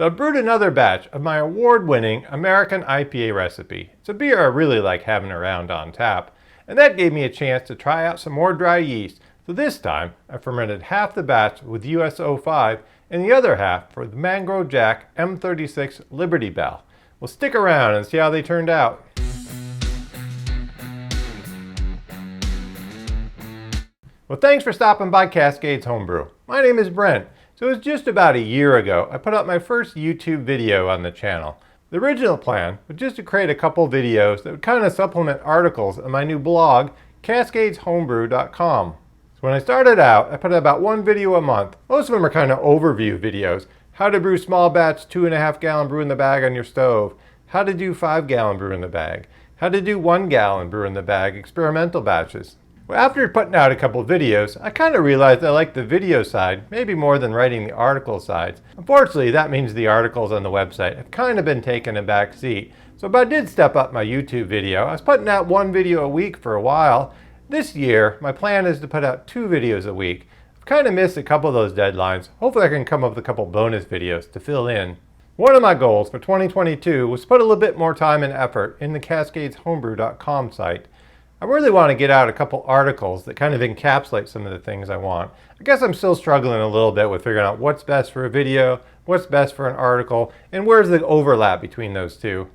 So I brewed another batch of my award-winning American IPA recipe. It's a beer I really like having around on tap, and that gave me a chance to try out some more dry yeast. So this time, I fermented half the batch with US-05 and the other half for the Mangrove Jack M36 Liberty Bell. Well, stick around and see how they turned out. Well, thanks for stopping by Cascades Homebrew. My name is Brent. So it was just about a year ago I put up my first YouTube video on the channel. The original plan was just to create a couple videos that would kind of supplement articles on my new blog, cascadeshomebrew.com. So when I started out, I put out about one video a month. Most of them are kind of overview videos. How to brew small batch 2.5 gallon brew in the bag on your stove. How to do 5 gallon brew in the bag. How to do 1 gallon brew in the bag experimental batches. Well, after putting out a couple videos, I kind of realized I liked the video side, maybe more than writing the article sides. Unfortunately, that means the articles on the website have kind of been taking a back seat. So but I did step up my YouTube video. I was putting out one video a week for a while. This year, my plan is to put out 2 videos a week. I've kind of missed a couple of those deadlines. Hopefully I can come up with a couple bonus videos to fill in. One of my goals for 2022 was to put a little bit more time and effort in the cascadeshomebrew.com site. I really want to get out a couple articles that kind of encapsulate some of the things I want. I guess I'm still struggling a little bit with figuring out what's best for a video, what's best for an article, and where's the overlap between those two.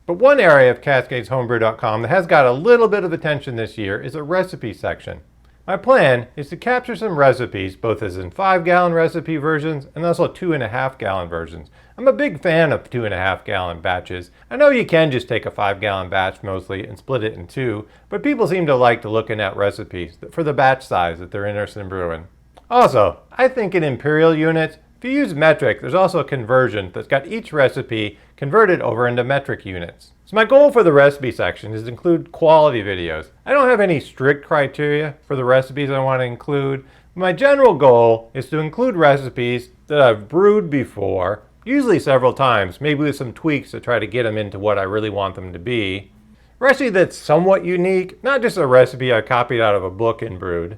But one area of cascadeshomebrew.com that has got a little bit of attention this year is a recipe section. My plan is to capture some recipes, both as in 5 gallon recipe versions and also 2.5 gallon versions. I'm a big fan of 2.5 gallon batches. I know you can just take a 5 gallon batch mostly and split it in 2, but people seem to like looking at recipes for the batch size that they're interested in brewing. Also, I think in imperial units, if you use metric, there's also a conversion that's got each recipe converted over into metric units. So my goal for the recipe section is to include quality videos. I don't have any strict criteria for the recipes I want to include. My general goal is to include recipes that I've brewed before, usually several times, maybe with some tweaks to try to get them into what I really want them to be. A recipe that's somewhat unique, not just a recipe I copied out of a book and brewed.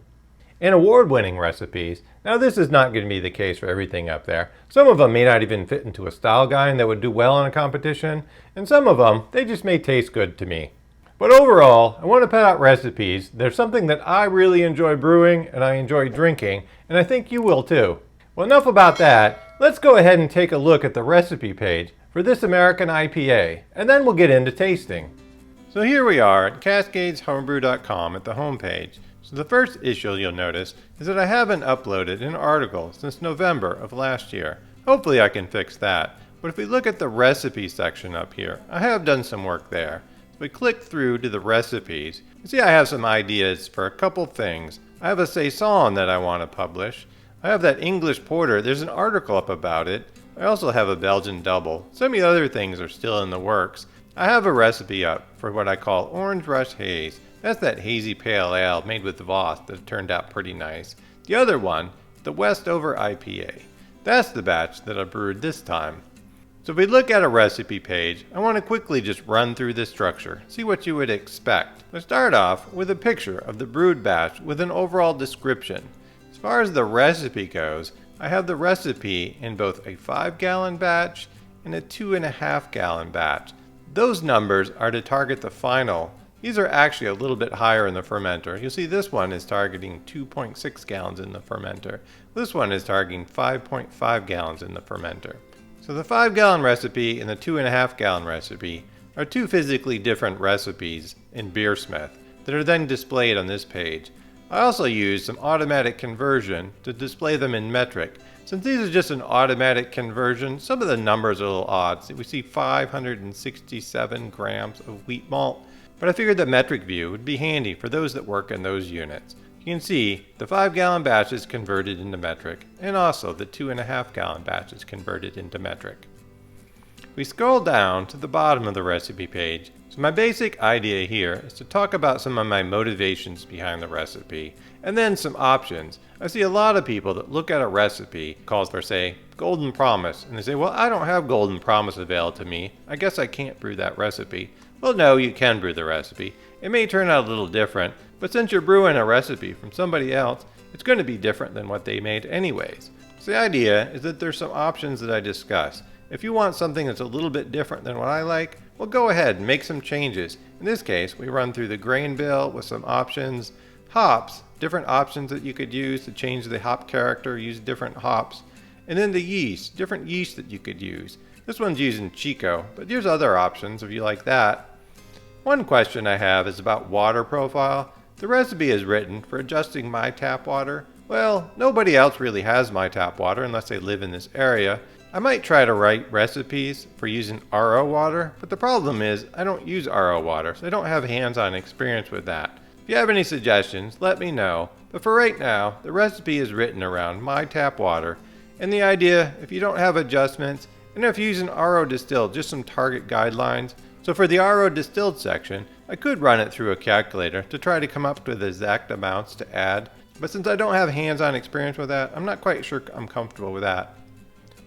And award-winning recipes. Now this is not going to be the case for everything up there. Some of them may not even fit into a style guide that would do well in a competition, and some of them, they just may taste good to me. But overall, I want to put out recipes that are something that I really enjoy brewing and I enjoy drinking, and I think you will too. Well, enough about that. Let's go ahead and take a look at the recipe page for this American IPA, and then we'll get into tasting. So here we are at cascadeshomebrew.com at the home page. So the first issue you'll notice is that I haven't uploaded an article since November of last year. Hopefully I can fix that. But if we look at the recipe section up here, I have done some work there. So we click through to the recipes. You see I have some ideas for a couple things. I have a saison that I want to publish. I have that English porter. There's an article up about it. I also have a Belgian double. Some of the other things are still in the works. I have a recipe up for what I call Orange Rush Haze. That's that hazy pale ale made with Voss that turned out pretty nice. The other one, the Westover IPA. That's the batch that I brewed this time. So if we look at a recipe page, I want to quickly just run through the structure, see what you would expect. Let's start off with a picture of the brewed batch with an overall description. As far as the recipe goes, I have the recipe in both a 5 gallon batch and a 2.5 gallon batch. Those numbers are to target the final. These are actually a little bit higher in the fermenter. You'll see this one is targeting 2.6 gallons in the fermenter. This one is targeting 5.5 gallons in the fermenter. So the 5 gallon recipe and the 2.5 gallon recipe are two physically different recipes in Beersmith that are then displayed on this page. I also used some automatic conversion to display them in metric. Since these are just an automatic conversion, some of the numbers are a little odd. So we see 567 grams of wheat malt. But I figured the metric view would be handy for those that work in those units. You can see the 5 gallon batch is converted into metric, and also the 2.5 gallon batch is converted into metric. We scroll down to the bottom of the recipe page. So my basic idea here is to talk about some of my motivations behind the recipe, and then some options. I see a lot of people that look at a recipe, calls for say, Golden Promise, and they say, well, I don't have Golden Promise available to me. I guess I can't brew that recipe. Well, no, you can brew the recipe. It may turn out a little different, but since you're brewing a recipe from somebody else, it's going to be different than what they made anyways. So the idea is that there's some options that I discuss. If you want something that's a little bit different than what I like, well, go ahead and make some changes. In this case, we run through the grain bill with some options. Hops, different options that you could use to change the hop character, use different hops. And then the yeast, different yeast that you could use. This one's using Chico, but there's other options if you like that. One question I have is about water profile. The recipe is written for adjusting my tap water. Well, nobody else really has my tap water unless they live in this area. I might try to write recipes for using RO water, but the problem is I don't use RO water, so I don't have hands-on experience with that. If you have any suggestions, let me know. But for right now, the recipe is written around my tap water, and the idea, if you don't have adjustments, and if you're using RO distilled, just some target guidelines. So for the RO distilled section, I could run it through a calculator to try to come up with exact amounts to add. But since I don't have hands-on experience with that, I'm not quite sure I'm comfortable with that.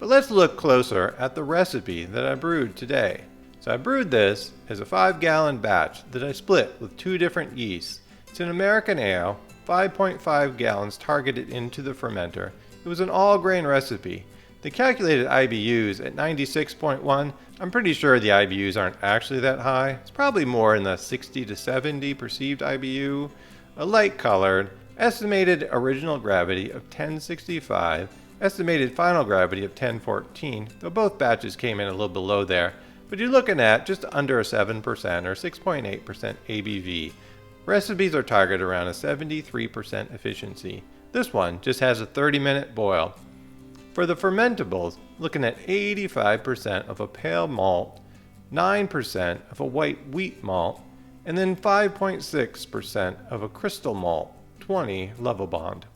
But let's look closer at the recipe that I brewed today. So I brewed this as a 5-gallon batch that I split with 2 different yeasts. It's an American ale, 5.5 gallons targeted into the fermenter. It was an all-grain recipe. The calculated IBUs at 96.1, I'm pretty sure the IBUs aren't actually that high. It's probably more in the 60 to 70 perceived IBU. A light colored, estimated original gravity of 1065, estimated final gravity of 1014, though both batches came in a little below there. But you're looking at just under a 7% or 6.8% ABV. Recipes are targeted around a 73% efficiency. This one just has a 30-minute boil. For the fermentables, looking at 85% of a pale malt, 9% of a white wheat malt, and then 5.6% of a crystal malt, 20 level bond.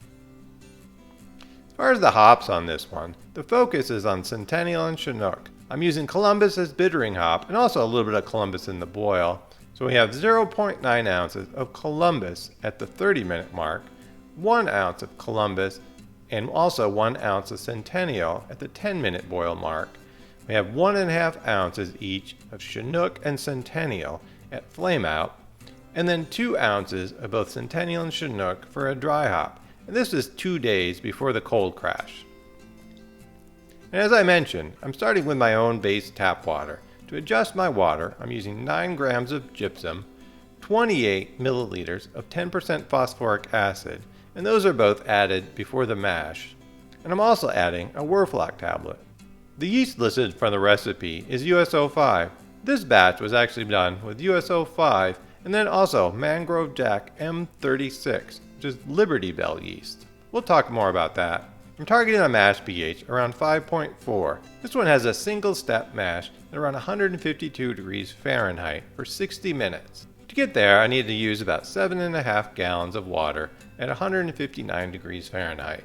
As far as the hops on this one, the focus is on Centennial and Chinook. I'm using Columbus as bittering hop and also a little bit of Columbus in the boil. So we have 0.9 ounces of Columbus at the 30-minute mark, 1 ounce of Columbus, and also 1 ounce of Centennial at the 10-minute boil mark. We have 1.5 ounces each of Chinook and Centennial at flame out, and then 2 ounces of both Centennial and Chinook for a dry hop. And this is 2 days before the cold crash. And as I mentioned, I'm starting with my own base tap water. To adjust my water, I'm using 9 grams of gypsum, 28 milliliters of 10% phosphoric acid, and those are both added before the mash. And I'm also adding a Werflock tablet. The yeast listed for the recipe is US-05. This batch was actually done with US-05 and then also Mangrove Jack M36, which is Liberty Bell yeast. We'll talk more about that. I'm targeting a mash pH around 5.4. This one has a single step mash at around 152 degrees Fahrenheit for 60 minutes. To get there, I need to use about 7.5 gallons of water at 159 degrees Fahrenheit.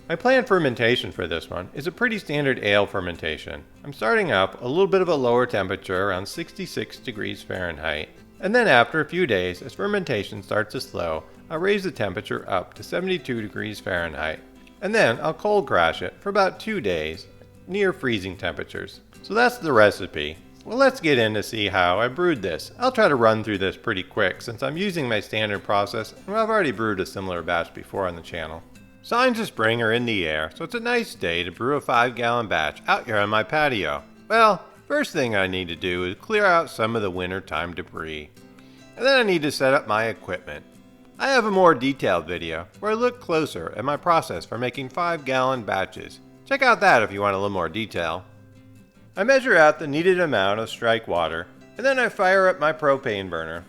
My planned fermentation for this one is a pretty standard ale fermentation. I'm starting up a little bit of a lower temperature around 66 degrees Fahrenheit, and then after a few days, as fermentation starts to slow, I'll raise the temperature up to 72 degrees Fahrenheit. And then I'll cold crash it for about 2 days, near freezing temperatures. So that's the recipe. Well, let's get in to see how I brewed this. I'll try to run through this pretty quick since I'm using my standard process and I've already brewed a similar batch before on the channel. Signs of spring are in the air, so it's a nice day to brew a 5-gallon batch out here on my patio. Well, first thing I need to do is clear out some of the wintertime debris. And then I need to set up my equipment. I have a more detailed video where I look closer at my process for making 5-gallon batches. Check out that if you want a little more detail. I measure out the needed amount of strike water, and then I fire up my propane burner.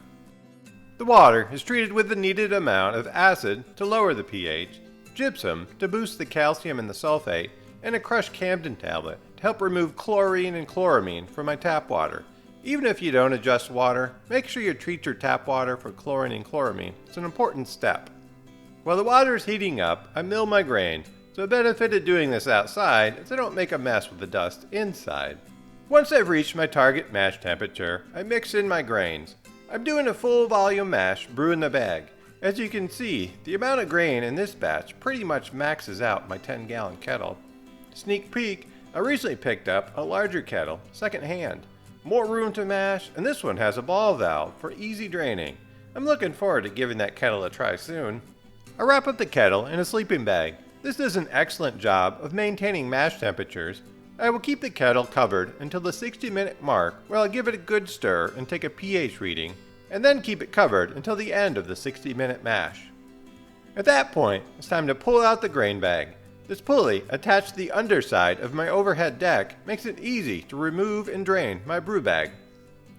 The water is treated with the needed amount of acid to lower the pH, gypsum to boost the calcium and the sulfate, and a crushed Camden tablet to help remove chlorine and chloramine from my tap water. Even if you don't adjust water, make sure you treat your tap water for chlorine and chloramine. It's an important step. While the water is heating up, I mill my grain. So the benefit of doing this outside is I don't make a mess with the dust inside. Once I've reached my target mash temperature, I mix in my grains. I'm doing a full volume mash, brew in the bag. As you can see, the amount of grain in this batch pretty much maxes out my 10-gallon kettle. Sneak peek, I recently picked up a larger kettle, second hand. More room to mash, and this one has a ball valve for easy draining. I'm looking forward to giving that kettle a try soon. I wrap up the kettle in a sleeping bag. This does an excellent job of maintaining mash temperatures. I will keep the kettle covered until the 60-minute mark, where I'll give it a good stir and take a pH reading, and then keep it covered until the end of the 60-minute mash. At that point, it's time to pull out the grain bag. This pulley attached to the underside of my overhead deck makes it easy to remove and drain my brew bag.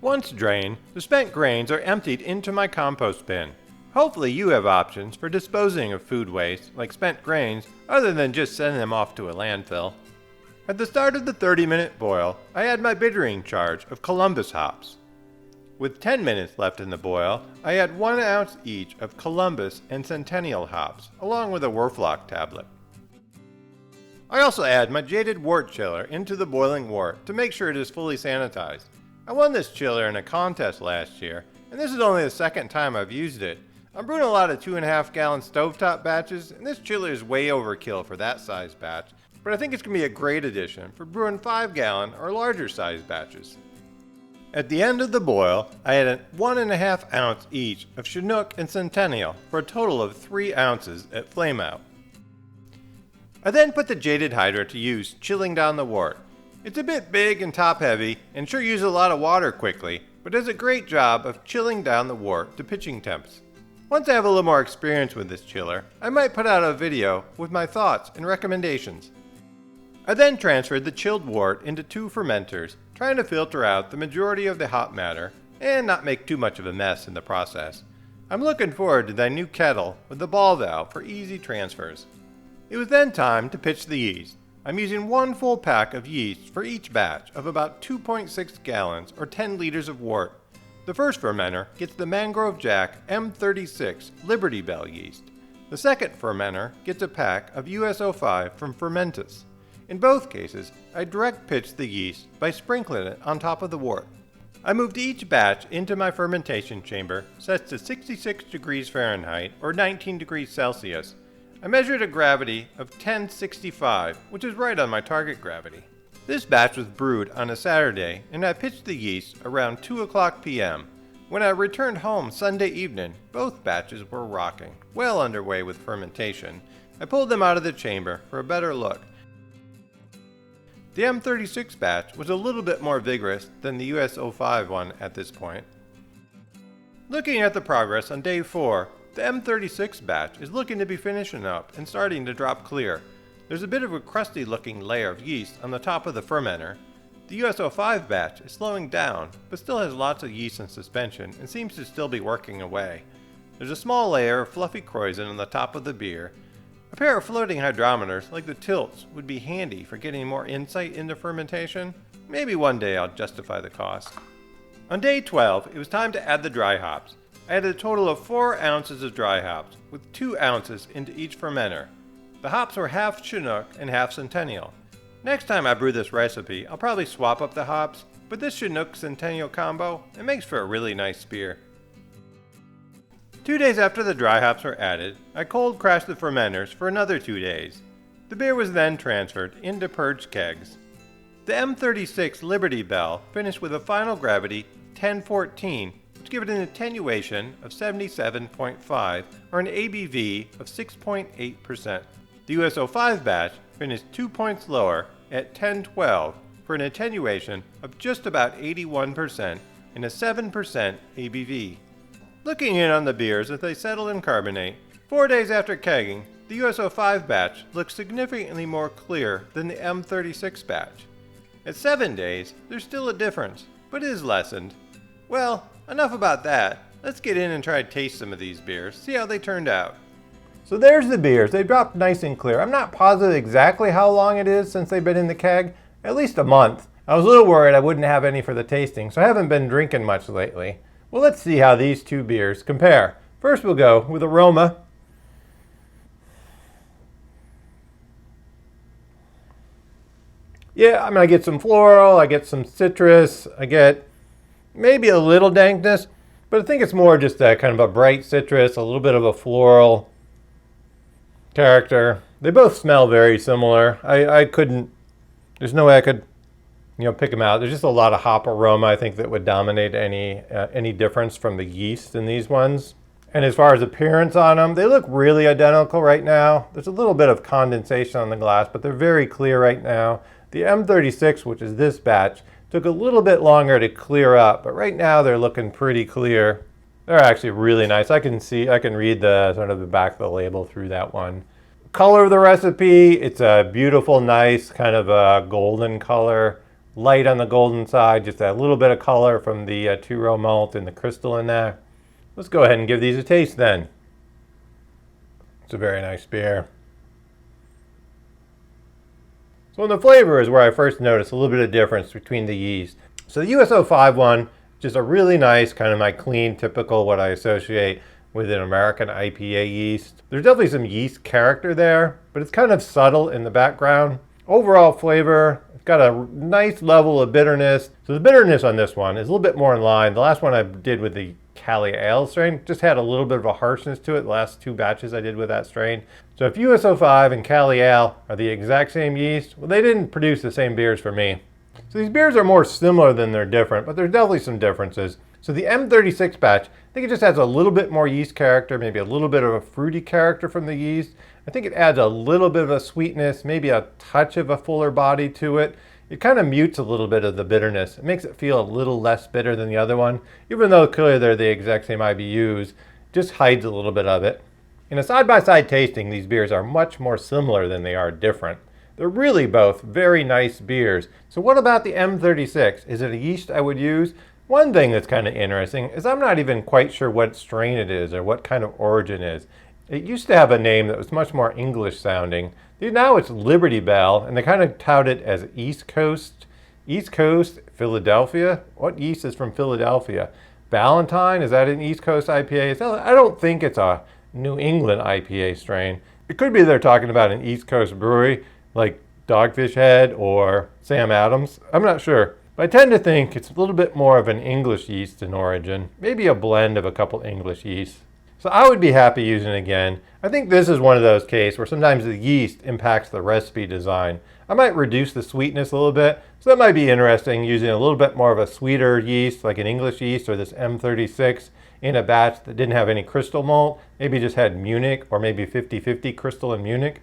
Once drained, the spent grains are emptied into my compost bin. Hopefully you have options for disposing of food waste, like spent grains, other than just sending them off to a landfill. At the start of the 30-minute boil, I add my bittering charge of Columbus hops. With 10 minutes left in the boil, I add 1 ounce each of Columbus and Centennial hops, along with a Werflock tablet. I also add my jaded wort chiller into the boiling wort to make sure it is fully sanitized. I won this chiller in a contest last year, and this is only the second time I've used it. I'm brewing a lot of 2.5 gallon stovetop batches, and this chiller is way overkill for that size batch, but I think it's going to be a great addition for brewing 5 gallon or larger size batches. At the end of the boil, I add 1.5 ounce each of Chinook and Centennial for a total of 3 ounces at flame out. I then put the jaded hydra to use chilling down the wort. It's a bit big and top heavy and sure uses a lot of water quickly, but does a great job of chilling down the wort to pitching temps. Once I have a little more experience with this chiller, I might put out a video with my thoughts and recommendations. I then transferred the chilled wort into 2 fermenters, trying to filter out the majority of the hop matter and not make too much of a mess in the process. I'm looking forward to that new kettle with the ball valve for easy transfers. It was then time to pitch the yeast. I'm using 1 full pack of yeast for each batch of about 2.6 gallons or 10 liters of wort. The first fermenter gets the Mangrove Jack M36 Liberty Bell yeast. The second fermenter gets a pack of US-05 from Fermentis. In both cases, I direct pitch the yeast by sprinkling it on top of the wort. I moved each batch into my fermentation chamber set to 66 degrees Fahrenheit or 19 degrees Celsius. I measured a gravity of 1065, which is right on my target gravity. This batch was brewed on a Saturday, and I pitched the yeast around 2 o'clock p.m. When I returned home Sunday evening, both batches were rocking, well underway with fermentation. I pulled them out of the chamber for a better look. The M36 batch was a little bit more vigorous than the US-05 one at this point. Looking at the progress on day 4, the M36 batch is looking to be finishing up and starting to drop clear. There's a bit of a crusty looking layer of yeast on the top of the fermenter. The US-05 batch is slowing down, but still has lots of yeast in suspension and seems to still be working away. There's a small layer of fluffy krausen on the top of the beer. A pair of floating hydrometers like the tilts would be handy for getting more insight into fermentation. Maybe one day I'll justify the cost. On day 12, it was time to add the dry hops. I added a total of 4 ounces of dry hops, with 2 ounces into each fermenter. The hops were half Chinook and half Centennial. Next time I brew this recipe, I'll probably swap up the hops, but this Chinook Centennial combo, it makes for a really nice beer. 2 days after the dry hops were added, I cold crashed the fermenters for another 2 days. The beer was then transferred into purged kegs. The M36 Liberty Bell finished with a final gravity 1014, which gave it an attenuation of 77.5 or an ABV of 6.8%. The US-05 batch finished 2 points lower at 1012 for an attenuation of just about 81% and a 7% ABV. Looking in on the beers as they settle and carbonate, 4 days after kegging, the US-05 batch looks significantly more clear than the M36 batch. At 7 days, there's still a difference, but is lessened. Well, enough about that. Let's get in and try to taste some of these beers, see how they turned out. So there's the beers. They dropped nice and clear. I'm not positive exactly how long it is since they've been in the keg. At least a month. I was a little worried I wouldn't have any for the tasting, so I haven't been drinking much lately. Well, let's see how these 2 beers compare. First we'll go with aroma. Yeah, I get some floral, I get some citrus, I get maybe a little dankness, but I think it's more just that kind of a bright citrus, a little bit of a floral character. They both smell very similar. There's no way I could, pick them out. There's just a lot of hop aroma, I think, that would dominate any difference from the yeast in these ones. And as far as appearance on them, they look really identical right now. There's a little bit of condensation on the glass, but they're very clear right now. The M36, which is this batch, took a little bit longer to clear up, but right now they're looking pretty clear. They're actually really nice. I can read the sort of the back of the label through that one. Color of the recipe, it's a beautiful, nice kind of a golden color. Light on the golden side, just a little bit of color from the two-row malt and the crystal in there. Let's go ahead and give these a taste then. It's a very nice beer. So in the flavor is where I first noticed a little bit of difference between the yeast. So the US-05 one, just a really nice, kind of my clean, typical what I associate with an American IPA yeast. There's definitely some yeast character there, but it's kind of subtle in the background. Overall flavor, it's got a nice level of bitterness. So the bitterness on this one is a little bit more in line. The last one I did with the SafAle strain just had a little bit of a harshness to it. The last two batches I did with that strain. So if US-05 and SafAle are the exact same yeast, well, they didn't produce the same beers for me. So these beers are more similar than they're different, but there's definitely some differences. So the M36 batch, I think it just adds a little bit more yeast character, maybe a little bit of a fruity character from the yeast. I think it adds a little bit of a sweetness, maybe a touch of a fuller body to it. It kind of mutes a little bit of the bitterness. It makes it feel a little less bitter than the other one. Even though clearly they're the exact same IBUs, just hides a little bit of it. In a side-by-side tasting, these beers are much more similar than they are different. They're really both very nice beers. So what about the M36? Is it a yeast I would use? One thing that's kind of interesting is I'm not even quite sure what strain it is or what kind of origin it is. It used to have a name that was much more English sounding. Now it's Liberty Bell, and they kind of tout it as East Coast, Philadelphia. What yeast is from Philadelphia? Ballantine, is that an East Coast IPA? I don't think it's a New England IPA strain. It could be they're talking about an East Coast brewery like Dogfish Head or Sam Adams. I'm not sure. But I tend to think it's a little bit more of an English yeast in origin, maybe a blend of a couple English yeasts. So I would be happy using it again. I think this is one of those cases where sometimes the yeast impacts the recipe design. I might reduce the sweetness a little bit, so that might be interesting, using a little bit more of a sweeter yeast, like an English yeast or this M36 in a batch that didn't have any crystal malt, maybe just had Munich or maybe 50-50 crystal and Munich.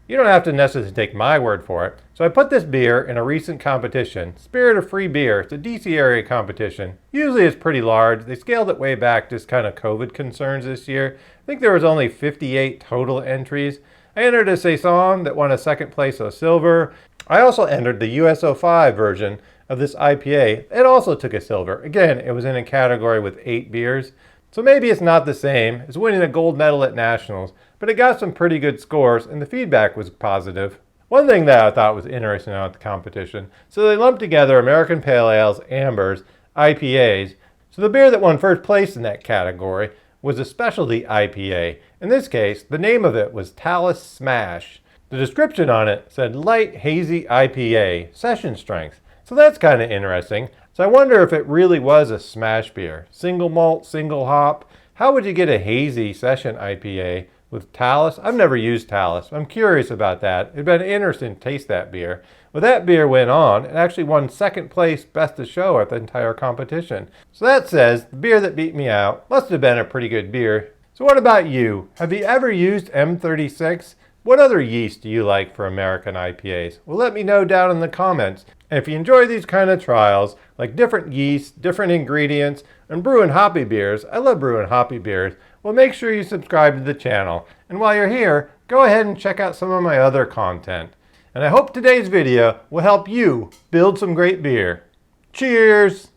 You don't have to necessarily take my word for it. So I put this beer in a recent competition, Spirit of Free Beer. It's a DC area competition. Usually it's pretty large. They scaled it way back, just kind of COVID concerns this year. I think there was only 58 total entries. I entered a Saison that won a second place of silver. I also entered the US-05 version of this IPA. It also took a silver. Again, it was in a category with 8 beers. So maybe it's not the same as winning a gold medal at Nationals, but it got some pretty good scores and the feedback was positive. One thing that I thought was interesting about the competition, so they lumped together American Pale Ales, Ambers, IPAs. So the beer that won first place in that category was a specialty IPA. In this case, the name of it was Talus Smash. The description on it said light hazy IPA, session strength. So that's kind of interesting. So I wonder if it really was a smash beer. Single malt, single hop. How would you get a hazy session IPA with Talus? I've never used Talus. I'm curious about that. It'd been interesting to taste that beer. Well, that beer went on and actually won second place best of show at the entire competition. So that says the beer that beat me out must have been a pretty good beer. So what about you? Have you ever used M36? What other yeast do you like for American IPAs? Well, let me know down in the comments. And if you enjoy these kind of trials, like different yeasts, different ingredients, and brewing hoppy beers, I love brewing hoppy beers, well, make sure you subscribe to the channel. And while you're here, go ahead and check out some of my other content. And I hope today's video will help you build some great beer. Cheers!